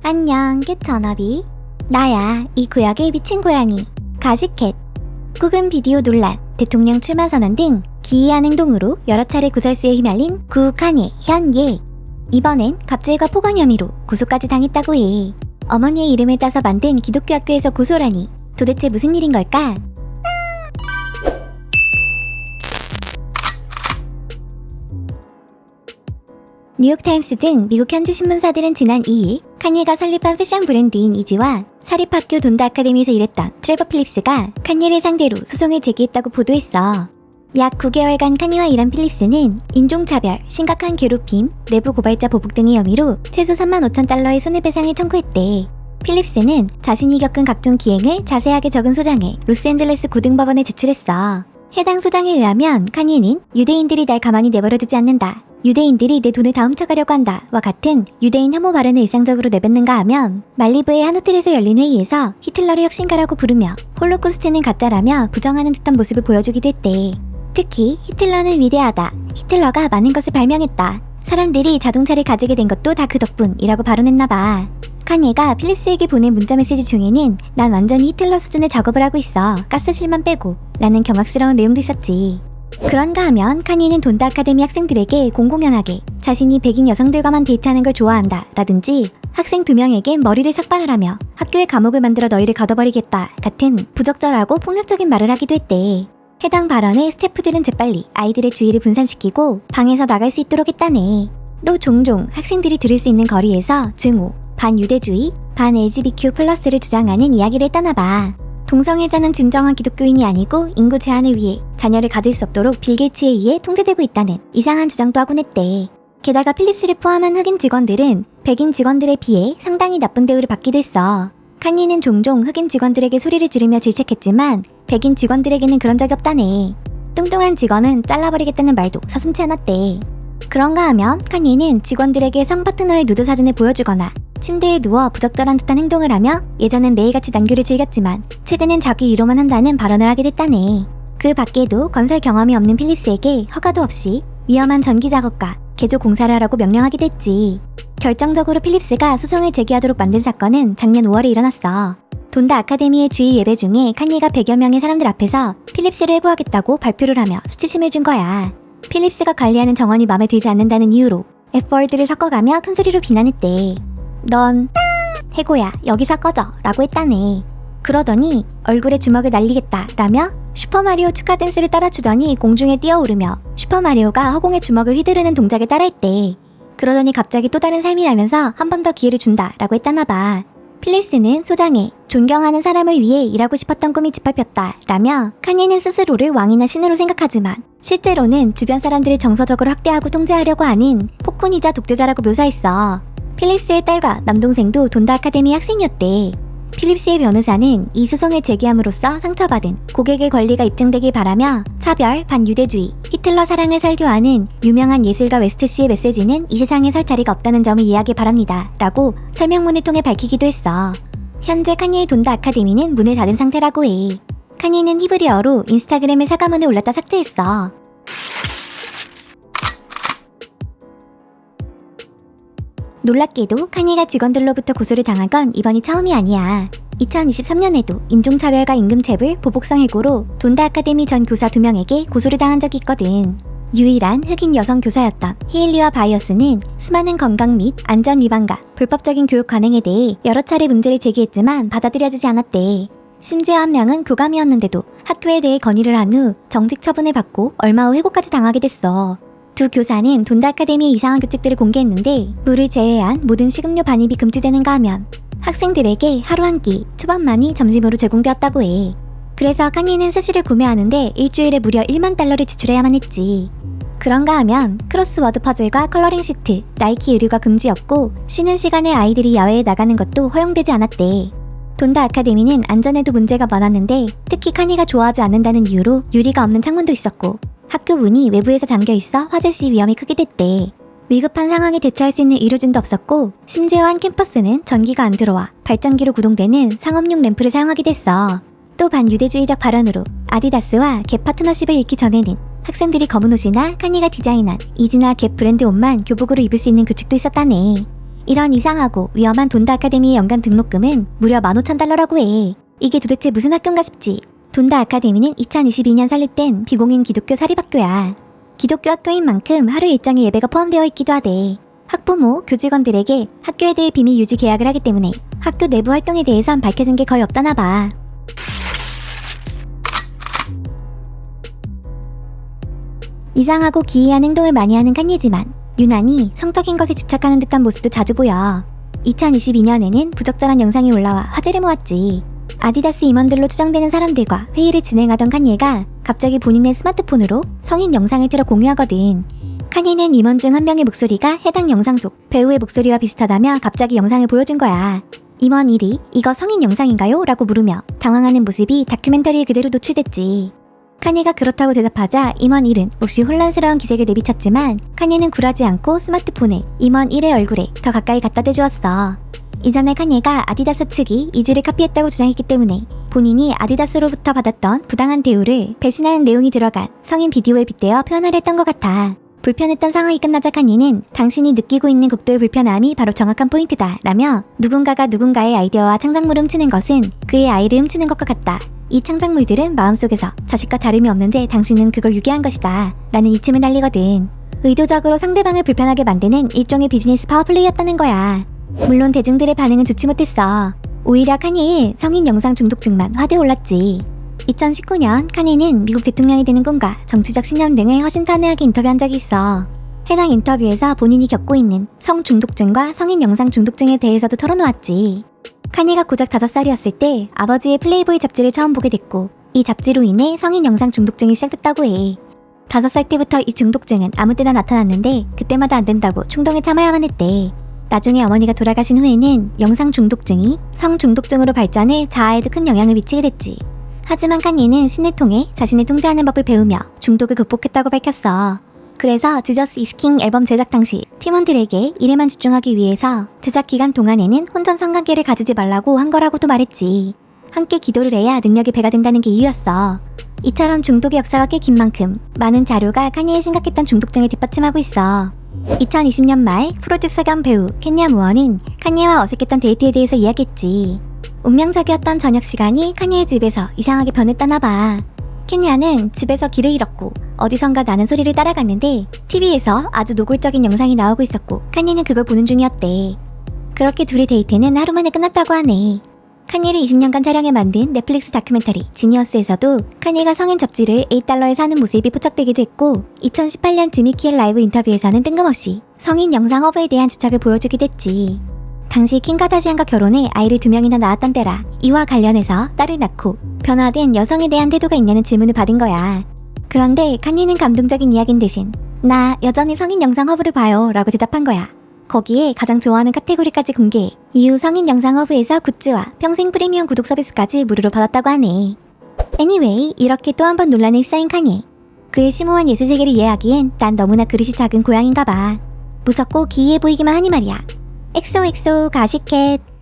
안녕, 캣전업이. 나야, 이 구역의 미친 고양이, 가시캣. 구금 비디오 논란, 대통령 출마 선언 등 기이한 행동으로 여러 차례 구설수에 휘말린 구카니에 현예. 이번엔 갑질과 포관 혐의로 구속까지 당했다고 해. 어머니의 이름을 따서 만든 기독교 학교에서 고소라니 도대체 무슨 일인 걸까? 뉴욕타임스 등 미국 현지 신문사들은 지난 2일 칸예가 설립한 패션 브랜드인 이지와 사립학교 돈다 아카데미에서 일했던 트레버 필립스가 칸예를 상대로 소송을 제기했다고 보도했어. 약 9개월간 칸예와 일한 필립스는 인종차별, 심각한 괴롭힘, 내부 고발자 보복 등의 혐의로 최소 35,000달러의 손해배상을 청구했대. 필립스는 자신이 겪은 각종 기행을 자세하게 적은 소장을 로스앤젤레스 고등법원에 제출했어. 해당 소장에 의하면 칸예는 유대인들이 날 가만히 내버려두지 않는다, 유대인들이 내 돈을 다 훔쳐가려고 한다 와 같은 유대인 혐오 발언을 일상적으로 내뱉는가 하면 말리부의 한 호텔에서 열린 회의에서 히틀러를 혁신가라고 부르며 홀로코스트는 가짜라며 부정하는 듯한 모습을 보여주기도 했대. 특히 히틀러는 위대하다, 히틀러가 많은 것을 발명했다, 사람들이 자동차를 가지게 된 것도 다 그 덕분이라고 발언했나봐. 칸예가 필립스에게 보낸 문자메시지 중에는 난 완전히 히틀러 수준의 작업을 하고 있어, 가스실만 빼고 라는 경악스러운 내용도 있었지. 그런가 하면 칸예는 돈다 아카데미 학생들에게 공공연하게 자신이 백인 여성들과만 데이트하는 걸 좋아한다 라든지 학생 2명에게 머리를 삭발하라며 학교에 감옥을 만들어 너희를 가둬버리겠다 같은 부적절하고 폭력적인 말을 하기도 했대. 해당 발언에 스태프들은 재빨리 아이들의 주의를 분산시키고 방에서 나갈 수 있도록 했다네. 또 종종 학생들이 들을 수 있는 거리에서 증오, 반유대주의, 반-LGBTQ+를 주장하는 이야기를 했다나봐. 동성애자는 진정한 기독교인이 아니고 인구 제한을 위해 자녀를 가질 수 없도록 빌 게이츠에 의해 통제되고 있다는 이상한 주장도 하곤 했대. 게다가 필립스를 포함한 흑인 직원들은 백인 직원들에 비해 상당히 나쁜 대우를 받기도 했어. 칸예는 종종 흑인 직원들에게 소리를 지르며 질책했지만 백인 직원들에게는 그런 적이 없다네. 뚱뚱한 직원은 잘라버리겠다는 말도 서슴지 않았대. 그런가 하면 칸예는 직원들에게 성 파트너의 누드 사진을 보여주거나 침대에 누워 부적절한 듯한 행동을 하며 예전엔 매일같이 난교를 즐겼지만 최근엔 자기 위로만 한다는 발언을 하기도 했다네. 그 밖에도 건설 경험이 없는 필립스에게 허가도 없이 위험한 전기 작업과 개조 공사를 하라고 명령하기도 했지. 결정적으로 필립스가 소송을 제기하도록 만든 사건은 작년 5월에 일어났어. 돈다 아카데미의 주의 예배 중에 칸예가 100여 명의 사람들 앞에서 필립스를 해고하겠다고 발표를 하며 수치심을 준 거야. 필립스가 관리하는 정원이 마음에 들지 않는다는 이유로 F워드를 섞어가며 큰 소리로 비난했대. 넌 해고야, 여기서 꺼져 라고 했다네. 그러더니 얼굴에 주먹을 날리겠다 라며 슈퍼마리오 축하 댄스를 따라추더니 공중에 뛰어오르며 슈퍼마리오가 허공에 주먹을 휘두르는 동작을 따라했대. 그러더니 갑자기 또 다른 삶이라면서 한 번 더 기회를 준다 라고 했다나봐. 필립스는 소장에 존경하는 사람을 위해 일하고 싶었던 꿈이 짓밟혔다 라며 칸예는 스스로를 왕이나 신으로 생각하지만 실제로는 주변 사람들을 정서적으로 학대하고 통제하려고 하는 폭군이자 독재자라고 묘사했어. 필립스의 딸과 남동생도 돈다 아카데미 학생이었대. 필립스의 변호사는 이 소송을 제기함으로써 상처받은 고객의 권리가 입증되길 바라며 차별, 반유대주의, 히틀러 사랑을 설교하는 유명한 예술가 웨스트 씨의 메시지는 이 세상에 설 자리가 없다는 점을 이해하기 바랍니다 라고 설명문을 통해 밝히기도 했어. 현재 칸예의 돈다 아카데미는 문을 닫은 상태라고 해. 칸예는 히브리어로 인스타그램에 사과문을 올렸다 삭제했어. 놀랍게도 칸예가 직원들로부터 고소를 당한 건 이번이 처음이 아니야. 2023년에도 인종차별과 임금체불, 보복성 해고로 돈다 아카데미 전 교사 2명에게 고소를 당한 적이 있거든. 유일한 흑인 여성 교사였던 헤일리와 바이어스는 수많은 건강 및 안전 위반과 불법적인 교육 관행에 대해 여러 차례 문제를 제기했지만 받아들여지지 않았대. 심지어 한 명은 교감이었는데도 학교에 대해 건의를 한 후 정직 처분을 받고 얼마 후 해고까지 당하게 됐어. 두 교사는 돈다 아카데미의 이상한 규칙들을 공개했는데 물을 제외한 모든 식음료 반입이 금지되는가 하면 학생들에게 하루 한 끼 초밥만이 점심으로 제공되었다고 해. 그래서 칸예는 스시를 구매하는데 일주일에 무려 1만 달러를 지출해야만 했지. 그런가 하면 크로스워드 퍼즐과 컬러링 시트, 나이키 의류가 금지였고 쉬는 시간에 아이들이 야외에 나가는 것도 허용되지 않았대. 돈다 아카데미는 안전에도 문제가 많았는데 특히 칸예가 좋아하지 않는다는 이유로 유리가 없는 창문도 있었고 학교 문이 외부에서 잠겨있어 화재 시 위험이 크게 됐대. 위급한 상황에 대처할 수 있는 의료진도 없었고 심지어 한 캠퍼스는 전기가 안 들어와 발전기로 구동되는 상업용 램프를 사용하기도 했어. 또 반유대주의적 발언으로 아디다스와 갭 파트너십을 잃기 전에는 학생들이 검은 옷이나 칸예가 디자인한 이지나 갭 브랜드 옷만 교복으로 입을 수 있는 규칙도 있었다네. 이런 이상하고 위험한 돈다 아카데미의 연간 등록금은 무려 15,000달러라고 해. 이게 도대체 무슨 학교인가 싶지. 돈다 아카데미는 2022년 설립된 비공인 기독교 사립학교야. 기독교 학교인 만큼 하루 일정에 예배가 포함되어 있기도 하대. 학부모, 교직원들에게 학교에 대해 비밀 유지 계약을 하기 때문에 학교 내부 활동에 대해선 밝혀진 게 거의 없다나 봐. 이상하고 기이한 행동을 많이 하는 칸예지만 유난히 성적인 것에 집착하는 듯한 모습도 자주 보여. 2022년에는 부적절한 영상이 올라와 화제를 모았지. 아디다스 임원들로 추정되는 사람들과 회의를 진행하던 칸예가 갑자기 본인의 스마트폰으로 성인 영상을 틀어 공유하거든. 칸예는 임원 중 한 명의 목소리가 해당 영상 속 배우의 목소리와 비슷하다며 갑자기 영상을 보여준 거야. 임원 1이 이거 성인 영상인가요? 라고 물으며 당황하는 모습이 다큐멘터리에 그대로 노출됐지. 칸예가 그렇다고 대답하자 임원 1은 몹시 혼란스러운 기색을 내비쳤지만 칸예는 굴하지 않고 스마트폰을 임원 1의 얼굴에 더 가까이 갖다 대주었어. 이전에 칸예가 아디다스 측이 이지를 카피했다고 주장했기 때문에 본인이 아디다스로부터 받았던 부당한 대우를 배신하는 내용이 들어간 성인 비디오에 빗대어 표현을 했던 것 같아. 불편했던 상황이 끝나자 칸예는 당신이 느끼고 있는 극도의 불편함이 바로 정확한 포인트다 라며 누군가가 누군가의 아이디어와 창작물을 훔치는 것은 그의 아이를 훔치는 것과 같다. 이 창작물들은 마음속에서 자식과 다름이 없는데 당신은 그걸 유기한 것이다 라는 이침을 날리거든. 의도적으로 상대방을 불편하게 만드는 일종의 비즈니스 파워플레이였다는 거야. 물론 대중들의 반응은 좋지 못했어. 오히려 칸예의 성인 영상 중독증만 화두에 올랐지. 2019년 칸예는 미국 대통령이 되는 꿈과 정치적 신념 등을 허심탄회하게 인터뷰한 적이 있어. 해당 인터뷰에서 본인이 겪고 있는 성 중독증과 성인 영상 중독증에 대해서도 털어놓았지. 칸예가 고작 5살이었을 때 아버지의 플레이보이 잡지를 처음 보게 됐고 이 잡지로 인해 성인 영상 중독증이 시작됐다고 해. 5살 때부터 이 중독증은 아무 때나 나타났는데 그때마다 안 된다고 충동에 참아야만 했대. 나중에 어머니가 돌아가신 후에는 영상 중독증이 성 중독증으로 발전해 자아에도 큰 영향을 미치게 됐지. 하지만 칸예는 신을 통해 자신을 통제하는 법을 배우며 중독을 극복했다고 밝혔어. 그래서 지저스 이즈 킹 앨범 제작 당시 팀원들에게 일에만 집중하기 위해서 제작 기간 동안에는 혼전 성관계를 가지지 말라고 한 거라고도 말했지. 함께 기도를 해야 능력이 배가 된다는 게 이유였어. 이처럼 중독의 역사가 꽤 긴 만큼 많은 자료가 칸예의 심각했던 중독증을 뒷받침하고 있어. 2020년 말 프로듀서 겸 배우 켄야 무어는 칸예와 어색했던 데이트에 대해서 이야기했지. 운명적이었던 저녁 시간이 칸예의 집에서 이상하게 변했다나 봐. 켄야는 집에서 길을 잃었고 어디선가 나는 소리를 따라갔는데 TV에서 아주 노골적인 영상이 나오고 있었고 칸예는 그걸 보는 중이었대. 그렇게 둘의 데이트는 하루 만에 끝났다고 하네. 칸예를 20년간 촬영해 만든 넷플릭스 다큐멘터리 지니어스에서도 칸예가 성인 잡지를 $8에 사는 모습이 포착되기도 했고 2018년 지미 키엘 라이브 인터뷰에서는 뜬금없이 성인 영상 허브에 대한 집착을 보여주기도 했지. 당시 킴 카다시안과 결혼해 아이를 2명이나 낳았던 때라 이와 관련해서 딸을 낳고 변화된 여성에 대한 태도가 있냐는 질문을 받은 거야. 그런데 칸예는 감동적인 이야기인 대신 나 여전히 성인 영상 허브를 봐요 라고 대답한 거야. 거기에 가장 좋아하는 카테고리까지 공개해 이후 성인 영상 허브에서 굿즈와 평생 프리미엄 구독 서비스까지 무료로 받았다고 하네. Anyway, 이렇게 또 한 번 논란에 휩싸인 칸예. 그의 심오한 예술 세계를 이해하기엔 난 너무나 그릇이 작은 고양인가 봐. 무섭고 기이해 보이기만 하니 말이야. 엑소엑소 가시캣.